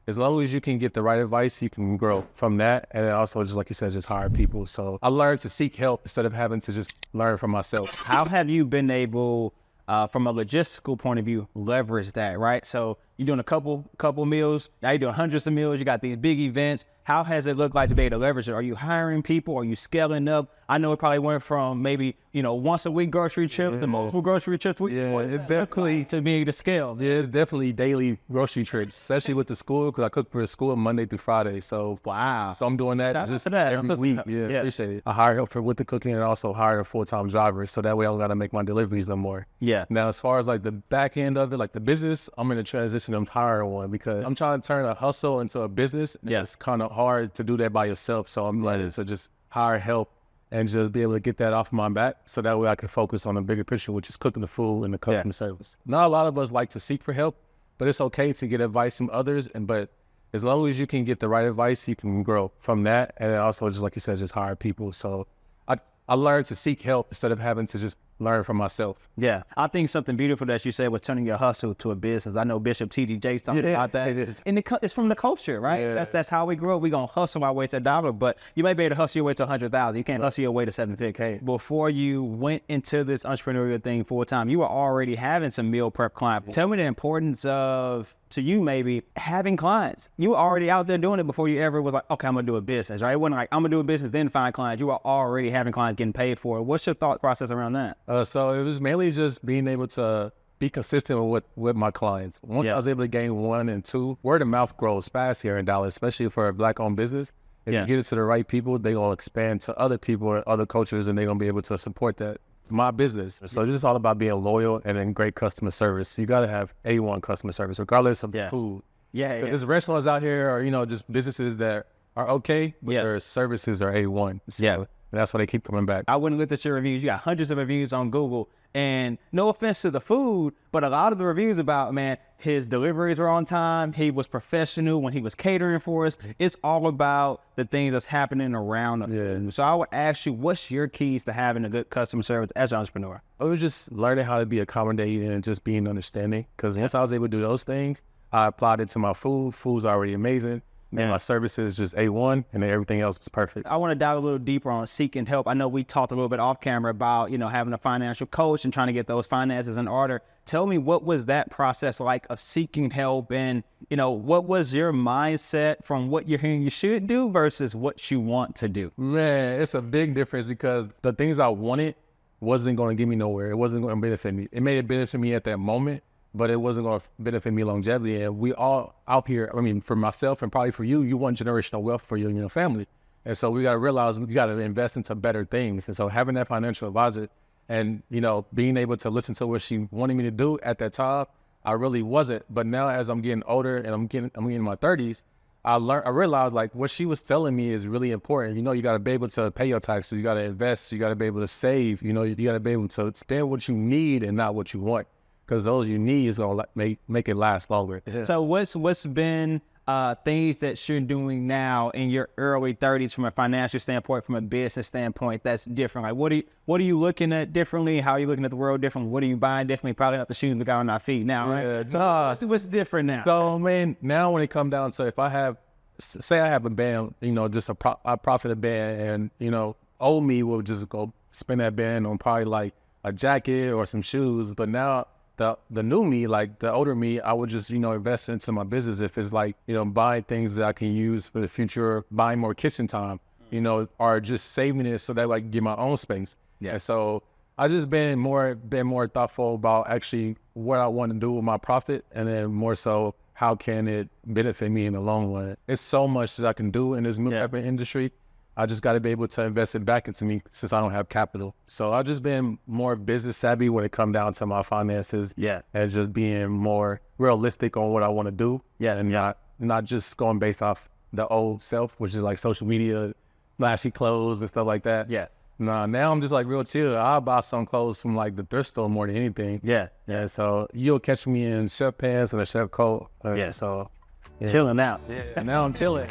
as long as you can get the right advice, you can grow from that. And then also, just like you said, just hire people. So I learned to seek help instead of having to just learn for myself. How have you been able, from a logistical point of view, leverage that, right? So you're doing a couple meals, now you're doing hundreds of meals, you got these big events. How has it looked like to be able to leverage it? Are you hiring people? Are you scaling up? I know it probably went from maybe, once a week grocery trips to multiple grocery trips. It's definitely to be able to scale. Yeah, it's definitely daily grocery trips, especially with the school, because I cook for the school Monday through Friday. So wow. So I'm doing that Shout just out to that. every week. Yeah, appreciate it. I hire help with the cooking and also hire a full-time driver, so that way I don't got to make my deliveries no more. Yeah. Now, as far as like the back end of it, like the business, I'm in a transition to hiring one because I'm trying to turn a hustle into a business. Yeah. It's kind of hard to do that by yourself. So I'm letting to just hire help and just be able to get that off my back, so that way I can focus on the bigger picture, which is cooking the food and the customer service. Not a lot of us like to seek for help, but it's okay to get advice from others. But as long as you can get the right advice, you can grow from that. And then also, just like you said, just hire people. So I learned to seek help instead of having to just learn for myself. Yeah, I think something beautiful that you said was turning your hustle to a business. I know Bishop T.D. Jakes talked about that. It is. And it's from the culture, right? Yeah. That's how we grew up. We gonna hustle our way to $1, but you may be able to hustle your way to 100,000. You can't hustle your way to 750K. Before you went into this entrepreneurial thing full time, you were already having some meal prep clients. Tell me the importance of, to you maybe, having clients. You were already out there doing it before you ever was like, okay, I'm gonna do a business, right? It wasn't like, I'm gonna do a business, then find clients. You were already having clients getting paid for it. What's your thought process around that? So it was mainly just being able to be consistent with my clients. Once I was able to gain 1 and 2, word of mouth grows fast here in Dallas, especially for a Black-owned business. If you get it to the right people, they're going to expand to other people or other cultures, and they're going to be able to support that. My business. So it's just all about being loyal and then great customer service. You got to have A1 customer service, regardless of the food. There's restaurants out here, or just businesses that are okay, but their services are A1. So, and that's why they keep coming back. I wouldn't look at your reviews. You got hundreds of reviews on Google, and no offense to the food, but a lot of the reviews about, man, his deliveries are on time. He was professional when he was catering for us. It's all about the things that's happening around us. Yeah. So I would ask you, what's your keys to having a good customer service as an entrepreneur? I was just learning how to be accommodating and just being understanding. Because once I was able to do those things, I applied it to my food. Food's already amazing. And my services just A1, and then everything else was perfect. I want to dive a little deeper on seeking help. I know we talked a little bit off camera about, having a financial coach and trying to get those finances in order. Tell me, what was that process like of seeking help, and, what was your mindset from what you're hearing you should do versus what you want to do? Man, it's a big difference, because the things I wanted wasn't going to get me nowhere. It wasn't going to benefit me. It may have benefited me at that moment, but it wasn't going to benefit me longevity. And we all out here, for myself and probably for you, you want generational wealth for you and your family. And so we got to realize we got to invest into better things. And so having that financial advisor and, being able to listen to what she wanted me to do at that time, I really wasn't. But now, as I'm getting older and I'm in my 30s, I realized like what she was telling me is really important. You got to be able to pay your taxes. You got to invest. You got to be able to save. You got to be able to spend what you need and not what you want, because those you need is going to make it last longer. So what's been things that you're doing now in your early 30s from a financial standpoint, from a business standpoint, that's different? Like, what are you looking at differently? How are you looking at the world differently? What are you buying differently? Probably not the shoes we got on our feet now, right? What's different now? So, man, now when it comes down to, if I have, say I have a band, just I profit a band, and, old me will just go spend that band on probably like a jacket or some shoes. But now, the new me, like the older me, I would just, invest into my business. If it's like, buying things that I can use for the future, buying more kitchen time, or just saving it so that I can get my own space. And so I just been more thoughtful about actually what I want to do with my profit, and then more so, how can it benefit me in the long run? It's so much that I can do in this industry. I just got to be able to invest it back into me, since I don't have capital. So I've just been more business savvy when it comes down to my finances. And just being more realistic on what I want to do. And not just going based off the old self, which is like social media, flashy clothes and stuff like that. Nah, now I'm just like real chill. I'll buy some clothes from like the thrift store more than anything. So you'll catch me in chef pants and a chef coat. So chilling out. Now I'm chilling.